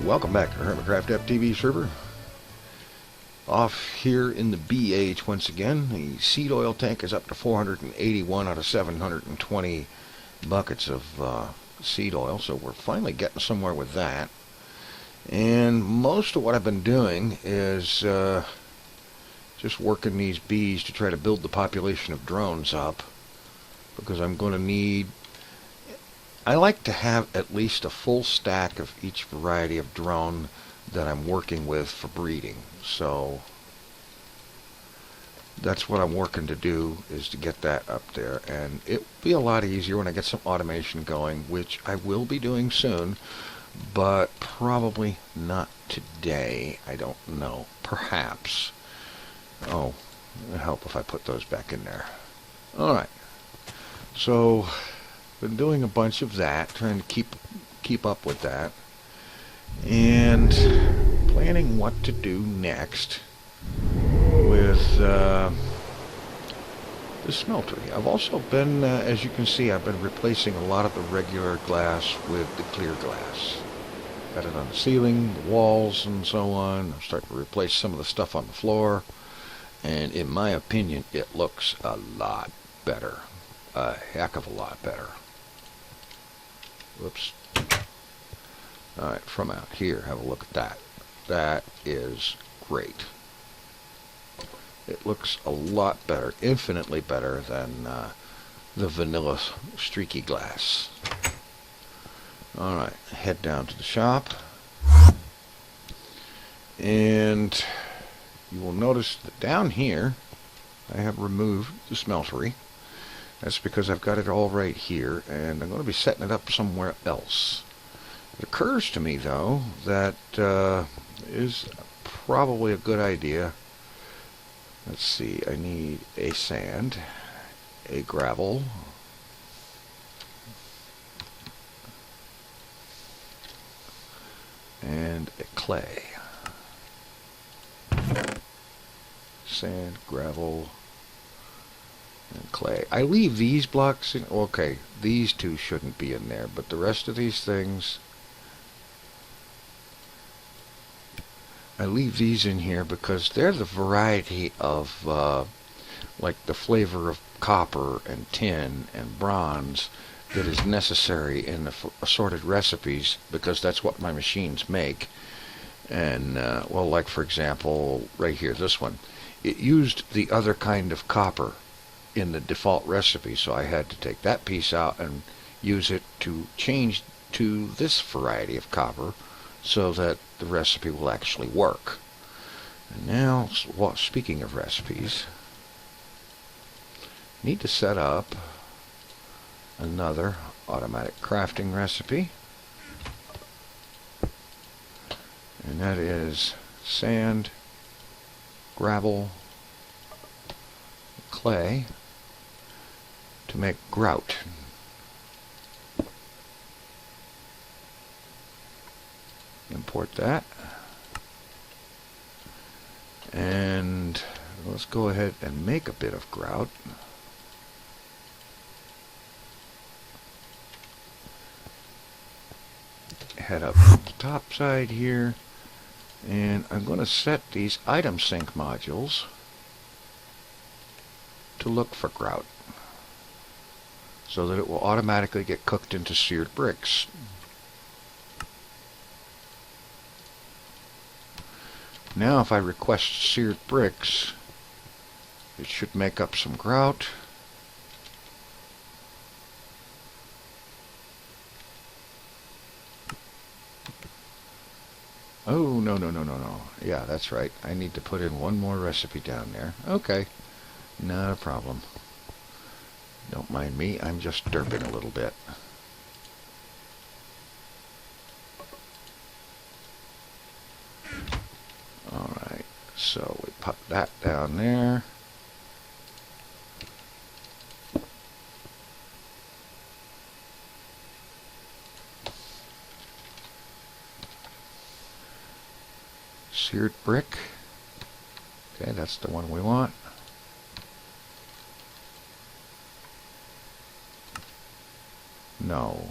Welcome back to Hermitcraft FTB server. Off here in the BH once again. The seed oil tank is up to 481 out of 720 buckets of seed oil, so we're finally getting somewhere with that. And most of what I've been doing is just working these bees to try to build the population of drones up, because I'm going to need... I like to have at least a full stack of each variety of drone that I'm working with for breeding. So that's what I'm working to do, is to get that up there. And it will be a lot easier when I get some automation going, which I will be doing soon, but probably not today. I don't know. Perhaps. Oh, it'll help if I put those back in there. Alright. So... been doing a bunch of that, trying to keep up with that, and planning what to do next with the Smeltery. I've also been, as you can see, I've been replacing a lot of the regular glass with the clear glass. Got it on the ceiling, the walls, and so on. I'm starting to replace some of the stuff on the floor, and in my opinion, it looks a lot better. A heck of a lot better. Whoops. Alright, from out here, have a look at that. That is great. It looks a lot better, infinitely better than the vanilla streaky glass. Alright, head down to the shop. And you will notice that down here, I have removed the Smeltery. That's because I've got it all right here, and I'm going to be setting it up somewhere else. It occurs to me, though, that is probably a good idea. Let's see, I need a sand, a gravel, and a clay. Sand, gravel, and clay. I leave these blocks in. Okay, these two shouldn't be in there, but the rest of these things, I leave these in here because they're the variety of like the flavor of copper and tin and bronze that is necessary in the assorted recipes, because that's what my machines make. And well, like for example right here, this one, it used the other kind of copper in the default recipe, so I had to take that piece out and use it to change to this variety of copper so that the recipe will actually work. And now, speaking of recipes, I need to set up another automatic crafting recipe, and that is sand, gravel, clay, to make grout. Import that. And let's go ahead and make a bit of grout. Head up to the top side here, and I'm going to set these item sync modules to look for grout, so that it will automatically get cooked into seared bricks. Now if I request seared bricks, it should make up some grout. Oh, no. Yeah, that's right. I need to put in one more recipe down there. Okay, not a problem. Don't mind me, I'm just derping a little bit. Alright, so we pop that down there. Seared brick. Okay, that's the one we want. No,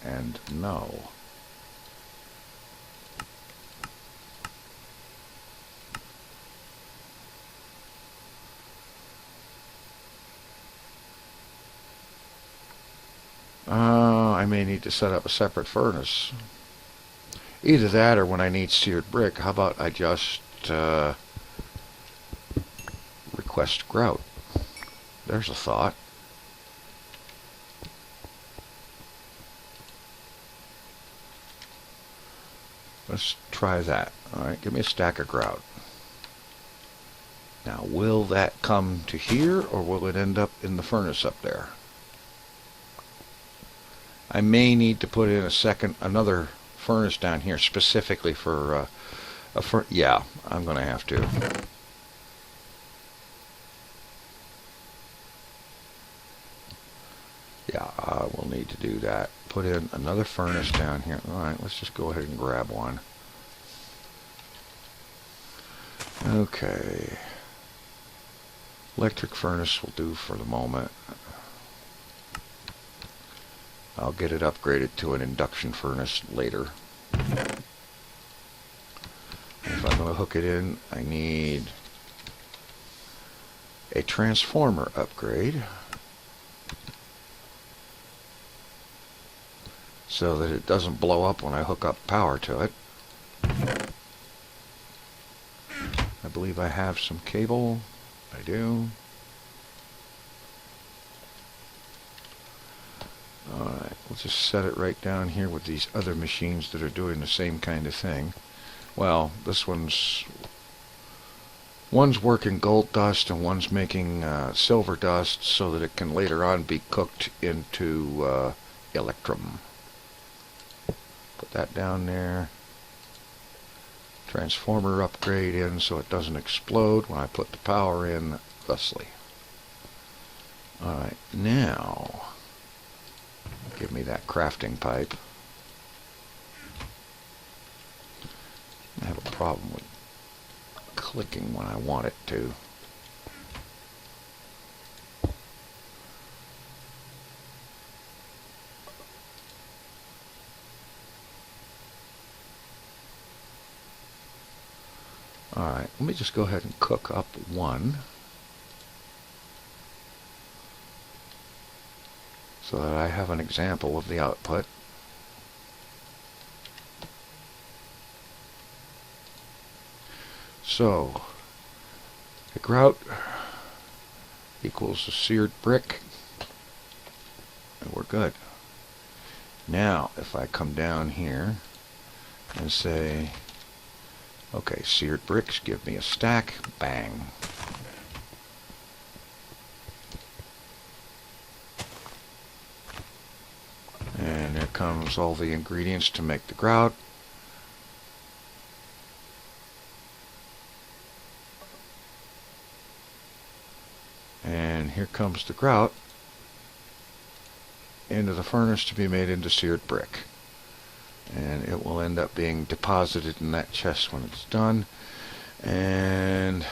and no. I may need to set up a separate furnace. Either that or when I need seared brick, how about I just request grout. There's a thought. Let's try that. Alright, give me a stack of grout. Now, will that come to here, or will it end up in the furnace up there? I may need to put in another furnace down here specifically for yeah, I'm going to have to. Yeah, I will need to do that. Put in another furnace down here. Alright, let's just go ahead and grab one. Okay. Electric furnace will do for the moment. I'll get it upgraded to an induction furnace later. If I'm going to hook it in, I need a transformer upgrade so that it doesn't blow up when I hook up power to it. I believe I have some cable. I do. Alright, we'll just set it right down here with these other machines that are doing the same kind of thing. Well, this one's working gold dust and one's making silver dust so that it can later on be cooked into electrum. Put that down there. Transformer upgrade in so it doesn't explode when I put the power in thusly. Alright, now give me that crafting pipe. I have a problem with clicking when I want it to. Alright, let me just go ahead and cook up one so that I have an example of the output. So, the grout equals a seared brick, and we're good. Now, if I come down here and say, okay, seared bricks, give me a stack, bang. And there comes all the ingredients to make the grout. And here comes the grout into the furnace to be made into seared brick. And it will end up being deposited in that chest when it's done. And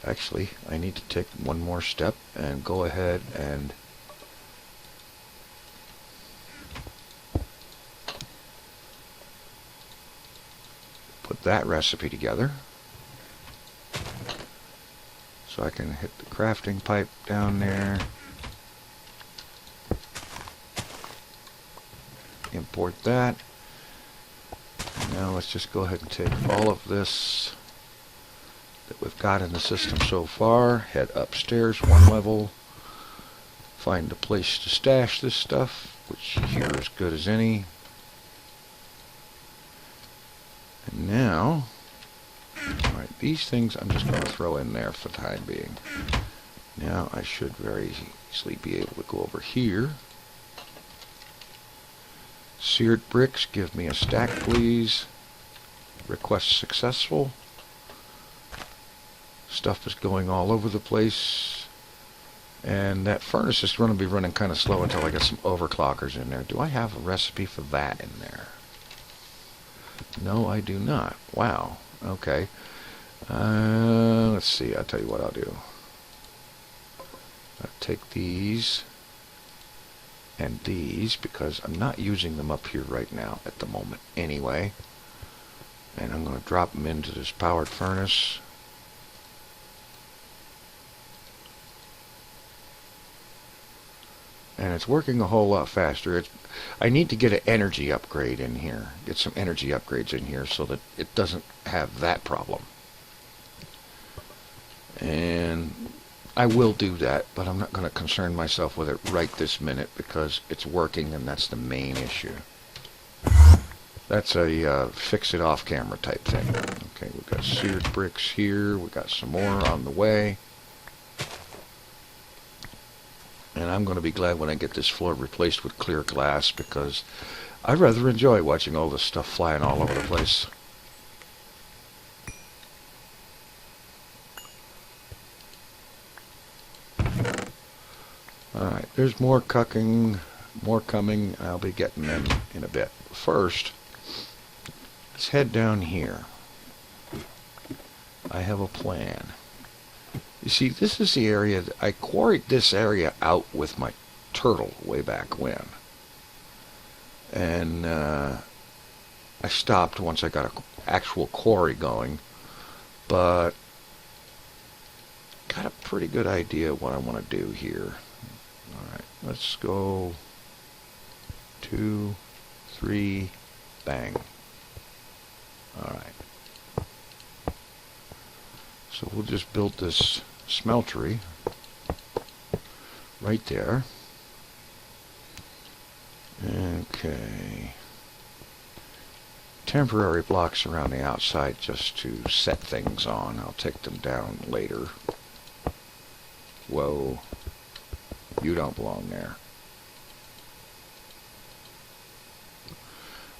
actually, I need to take one more step and go ahead and put that recipe together. So I can hit the crafting pipe down there. Import that. Now let's just go ahead and take all of this that we've got in the system so far, head upstairs one level, find a place to stash this stuff, which here is good as any. And now, alright, these things I'm just going to throw in there for the time being. Now I should very easily be able to go over here. Seared bricks, give me a stack please. Request successful. Stuff is going all over the place. And that furnace is going to be running kind of slow until I get some overclockers in there. Do I have a recipe for that in there? No, I do not. Wow. Okay. Let's see. I'll tell you what I'll do. I'll take these and these because I'm not using them up here right now at the moment anyway. And I'm going to drop them into this powered furnace. and it's working a whole lot faster. I need to get an energy upgrade in here, get some energy upgrades in here so that it doesn't have that problem. And I will do that, but I'm not going to concern myself with it right this minute because it's working, and that's the main issue. That's a fix it off camera type thing. Okay, we've got seared bricks here. We've got some more on the way. And I'm going to be glad when I get this floor replaced with clear glass, because I rather enjoy watching all this stuff flying all over the place. Alright, there's more coming. I'll be getting them in a bit. First, let's head down here. I have a plan. You see, this is the area that I quarried this area out with my turtle way back when. And I stopped once I got an actual quarry going. But got a pretty good idea what I want to do here. Alright, let's go 2, 3, bang. Alright. So we'll just build this smeltery right there. Okay. Temporary blocks around the outside just to set things on. I'll take them down later. Whoa. You don't belong there.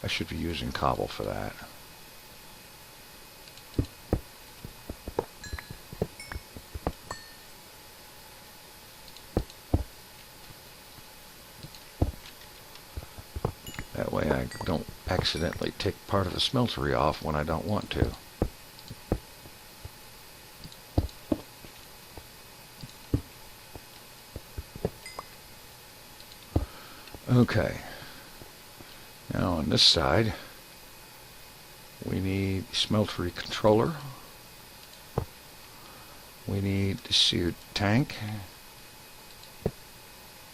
I should be using cobble for that. That way I don't accidentally take part of the smeltery off when I don't want to. Okay. Now on this side, we need the smeltery controller. We need the seared tank.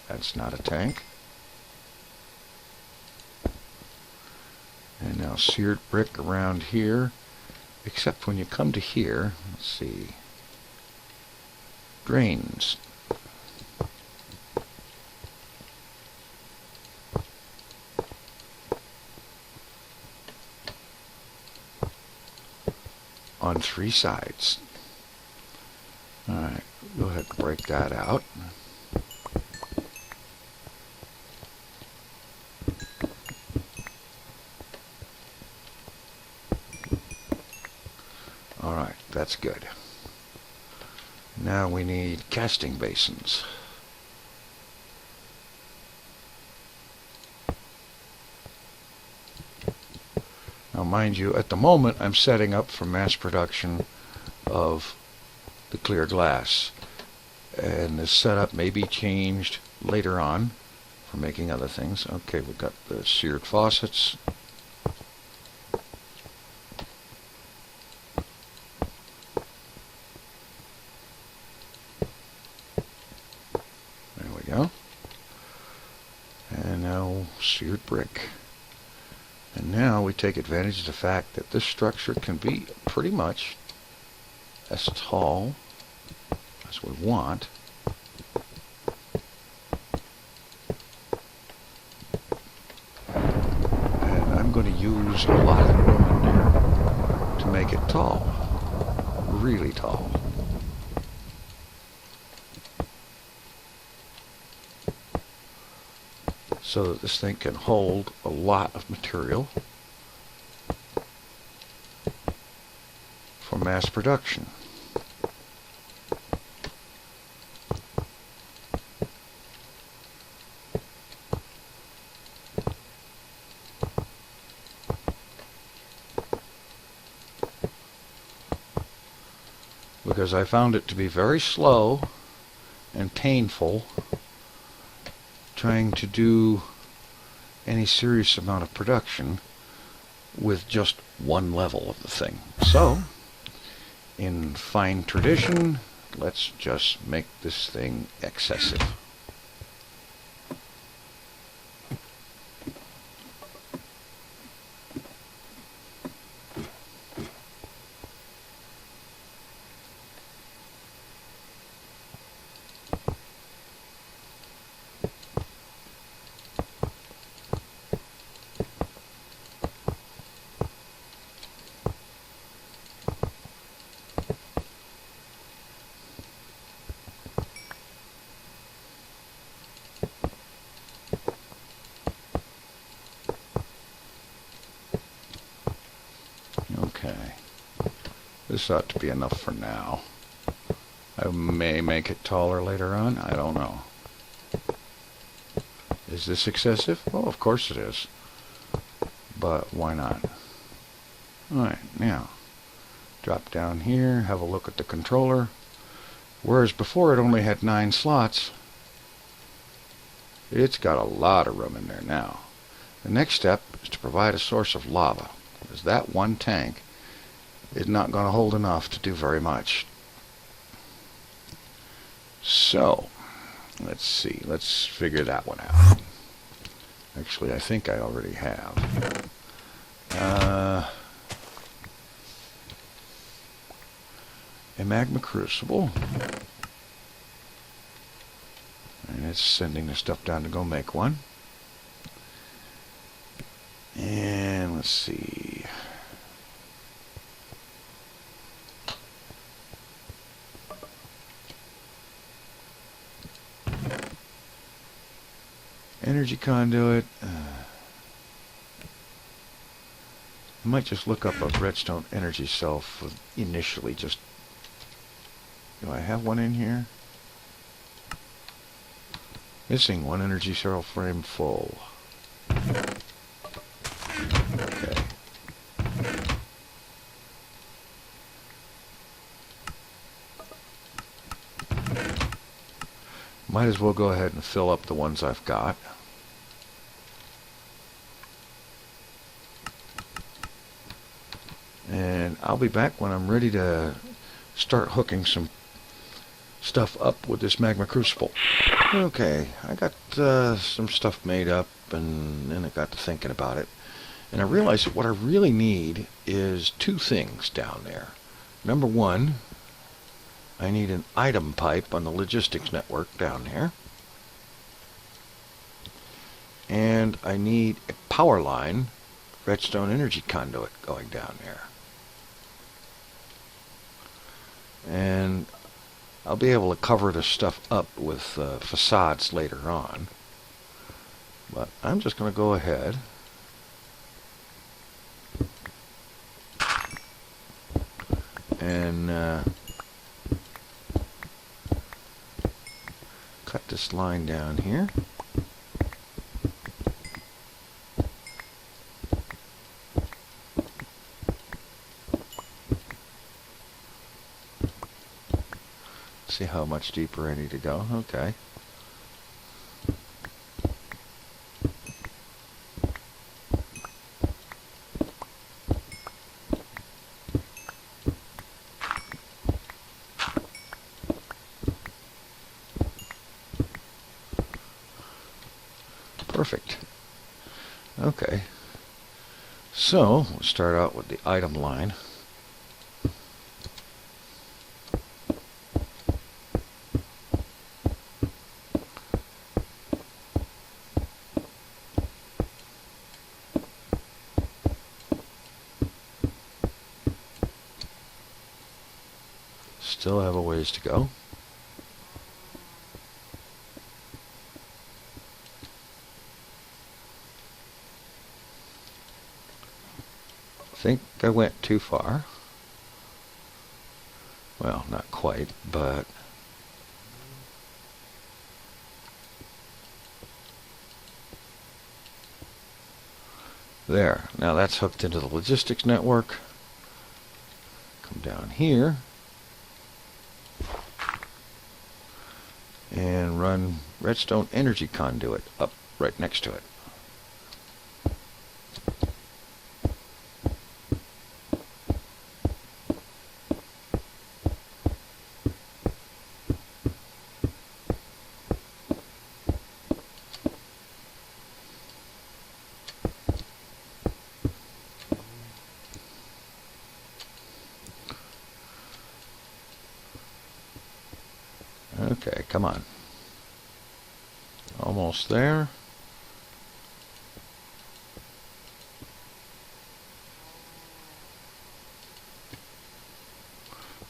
That's not a tank. And now seared brick around here, except when you come to here, let's see, drains. On 3 sides. Alright, go ahead and break that out. Alright, that's good. Now we need casting basins. Now mind you, at the moment I'm setting up for mass production of the clear glass. And this setup may be changed later on for making other things. Okay, we've got the seared faucets. There we go. And now seared brick. And now we take advantage of the fact that this structure can be pretty much as tall as we want. And I'm going to use a lot of room in there to make it tall. Really tall. So that this thing can hold a lot of material for mass production. Because I found it to be very slow and painful trying to do any serious amount of production with just one level of the thing. So, in fine tradition, let's just make this thing excessive. This ought to be enough for now. I may make it taller later on. I don't know. Is this excessive? Well, of course it is. But why not? Alright, now drop down here, have a look at the controller. Whereas before it only had 9 slots, it's got a lot of room in there now. The next step is to provide a source of lava, because that one tank is not going to hold enough to do very much. So, let's see. Let's figure that one out. Actually, I think I already have. A magma crucible. And it's sending the stuff down to go make one. And let's see. Energy conduit. I might just look up a redstone energy cell for initially. Just, do I have one in here? Missing one energy cell frame full. Okay. Might as well go ahead and fill up the ones I've got. And I'll be back when I'm ready to start hooking some stuff up with this magma crucible. Okay, I got some stuff made up, and then I got to thinking about it. And I realized that what I really need is 2 things down there. Number 1, I need an item pipe on the logistics network down there. And I need a power line, redstone energy conduit going down there. And I'll be able to cover this stuff up with facades later on. But I'm just going to go ahead and cut this line down here. See how much deeper I need to go. Okay. Perfect. Okay. So, we'll start out with the item line. Still have a ways to go. I think I went too far. Well, not quite, but there. Now that's hooked into the logistics network. Come down here and run redstone energy conduit up right next to it. Okay, come on. Almost there.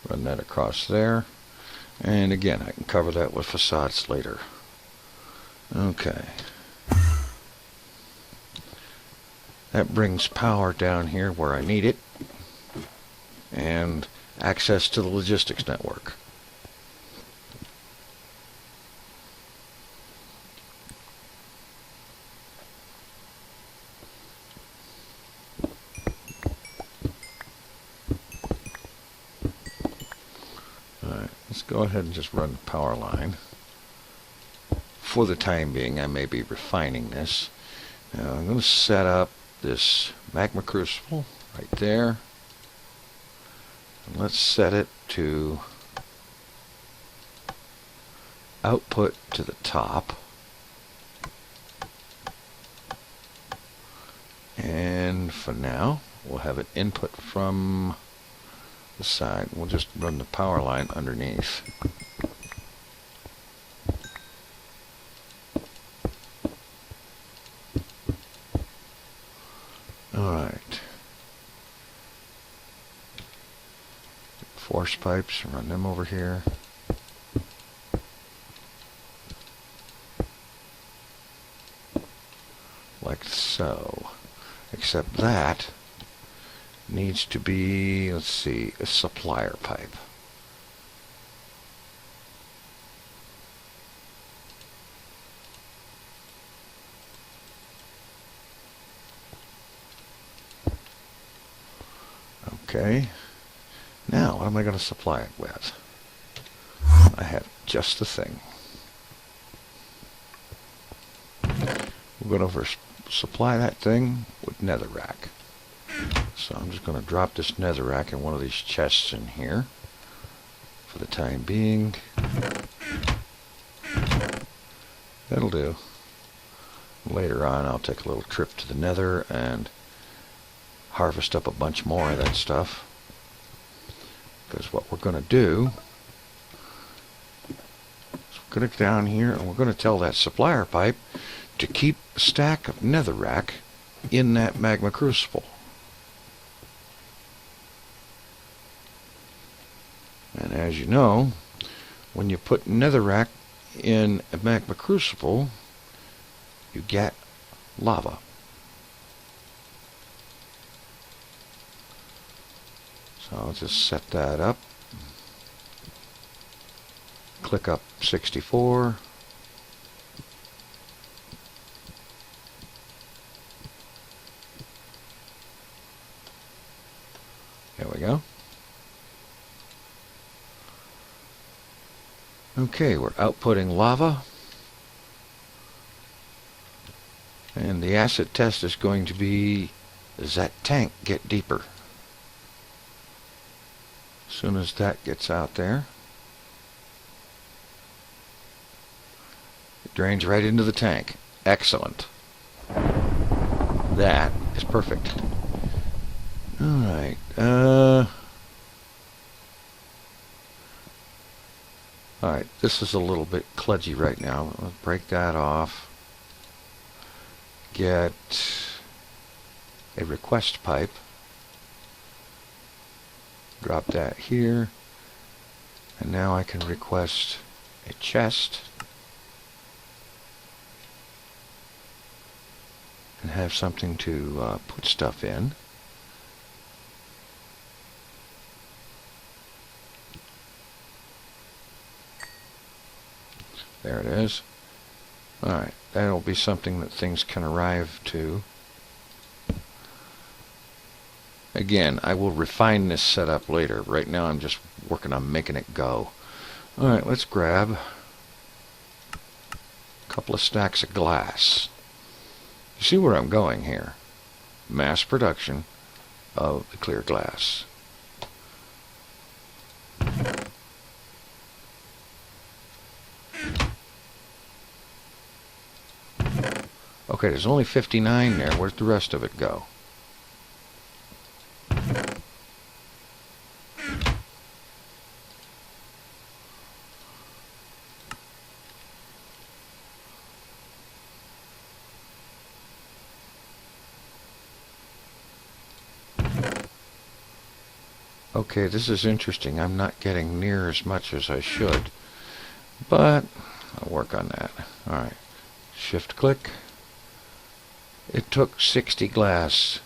Run that across there. And again, I can cover that with facades later. Okay. That brings power down here where I need it. And access to the logistics network. Alright, let's go ahead and just run the power line. For the time being, I may be refining this. Now I'm going to set up this magma crucible right there. And let's set it to output to the top. And for now, we'll have it input from the side. We'll just run the power line underneath. Alright. Force pipes, run them over here. Like so. Except that needs to be, let's see, a supplier pipe. Okay. Now, what am I going to supply it with? I have just the thing. We're going to supply that thing with netherrack. So I'm just going to drop this netherrack in one of these chests in here for the time being. That'll do. Later on, I'll take a little trip to the nether and harvest up a bunch more of that stuff. Because what we're going to do is we're going to go down here and we're going to tell that supplier pipe to keep a stack of netherrack in that magma crucible. And as you know, when you put netherrack in a magma crucible, you get lava. So I'll just set that up. Click up 64. There we go. Okay, we're outputting lava. And the acid test is going to be, does that tank get deeper? As soon as that gets out there, it drains right into the tank. Excellent. That is perfect. Alright, alright, this is a little bit kludgy right now. Let's break that off. Get a request pipe. Drop that here. And now I can request a chest. And have something to put stuff in. There it is. Alright, that'll be something that things can arrive to. Again, I will refine this setup later. Right now I'm just working on making it go. Alright, let's grab a couple of stacks of glass. You see where I'm going here? Mass production of the clear glass. Okay, there's only 59 there. Where's the rest of it go? Okay, this is interesting. I'm not getting near as much as I should, but I'll work on that. Alright, shift click. It took 60 glass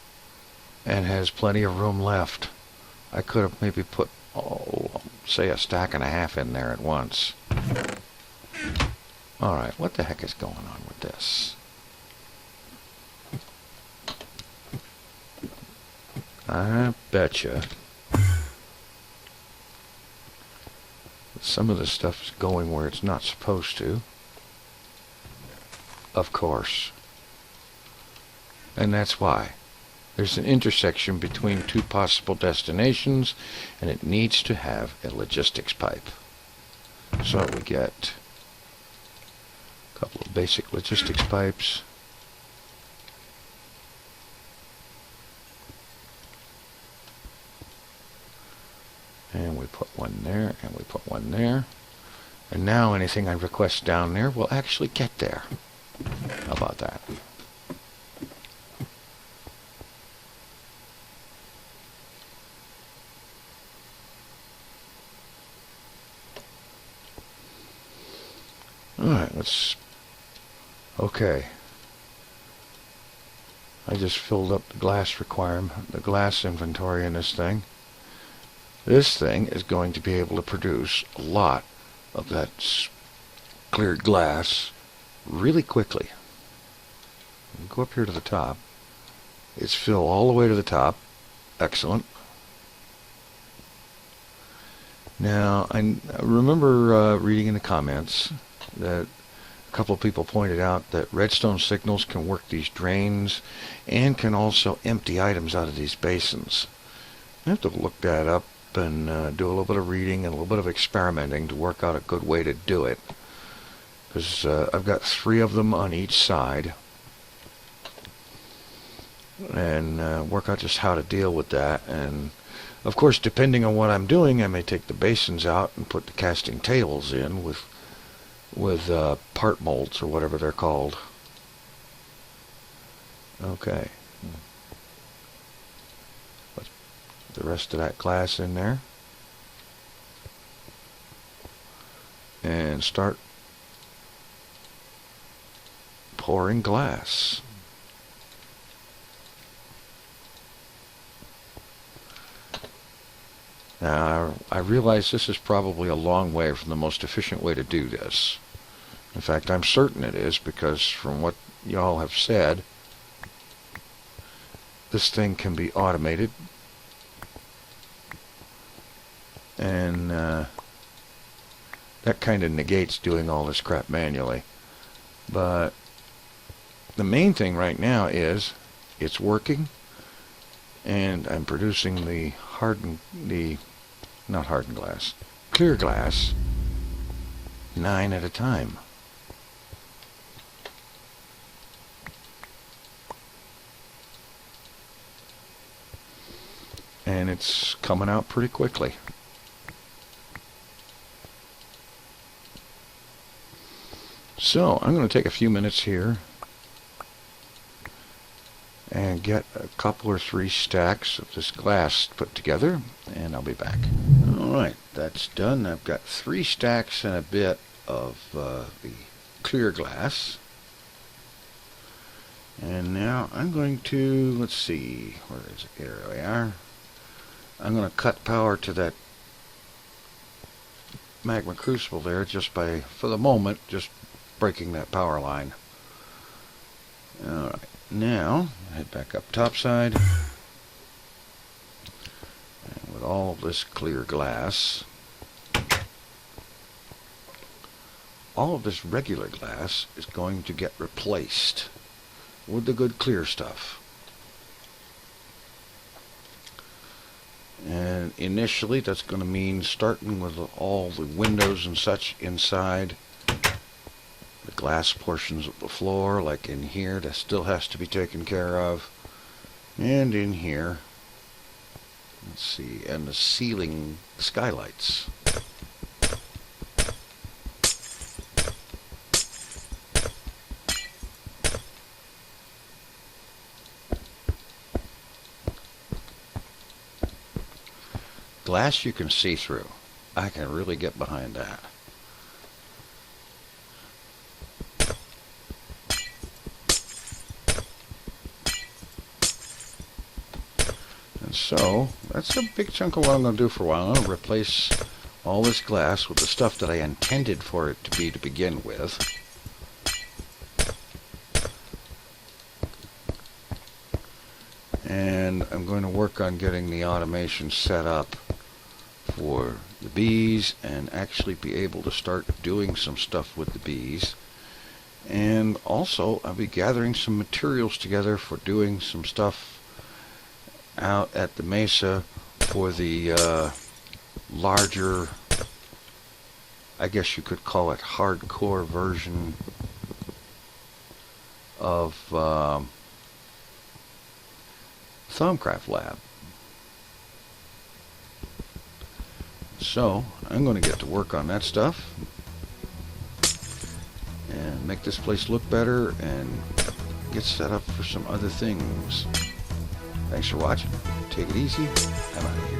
and has plenty of room left. I could have maybe put oh, say a stack and a half in there at once. Alright, what the heck is going on with this? I betcha some of this stuff is going where it's not supposed to. Of course. And that's why. There's an intersection between two possible destinations, and it needs to have a logistics pipe. So we get a couple of basic logistics pipes. And we put one there, and we put one there. And now anything I request down there will actually get there. How about that? Alright, let's... Okay. I just filled up the glass requirement, the glass inventory in this thing. This thing is going to be able to produce a lot of that cleared glass really quickly. Go up here to the top. It's filled all the way to the top. Excellent. Now, I remember reading in the comments that a couple of people pointed out that redstone signals can work these drains and can also empty items out of these basins. I have to look that up and do a little bit of reading and a little bit of experimenting to work out a good way to do it. Because I've got 3 of them on each side. And work out just how to deal with that. And of course, depending on what I'm doing, I may take the basins out and put the casting tables in with part molds or whatever they're called. Okay. Put the rest of that glass in there. And start pouring glass. Now, I realize this is probably a long way from the most efficient way to do this. In fact, I'm certain it is, because from what y'all have said, this thing can be automated. And that kind of negates doing all this crap manually. But the main thing right now is it's working, and I'm producing the not hardened glass, clear glass, 9 at a time. And it's coming out pretty quickly. So I'm going to take a few minutes here and get a couple or 3 stacks of this glass put together, and I'll be back. Alright, that's done. I've got 3 stacks and a bit of the clear glass. And now I'm going to, let's see, where is it? Here we are. I'm going to cut power to that magma crucible there just by, for the moment, just breaking that power line. Alright. Now, head back up topside, and with all of this clear glass, all of this regular glass is going to get replaced with the good clear stuff. And initially, that's going to mean starting with all the windows and such inside. The glass portions of the floor, like in here, that still has to be taken care of. And in here, let's see, and the ceiling skylights. Glass you can see through. I can really get behind that. And so, that's a big chunk of what I'm going to do for a while. I'm going to replace all this glass with the stuff that I intended for it to be to begin with. And I'm going to work on getting the automation set up for the bees and actually be able to start doing some stuff with the bees. And also I'll be gathering some materials together for doing some stuff out at the mesa for the larger, I guess you could call it hardcore version of Thaumcraft Lab. So I'm going to get to work on that stuff and make this place look better and get set up for some other things. Thanks for watching. Take it easy. I'm out of here.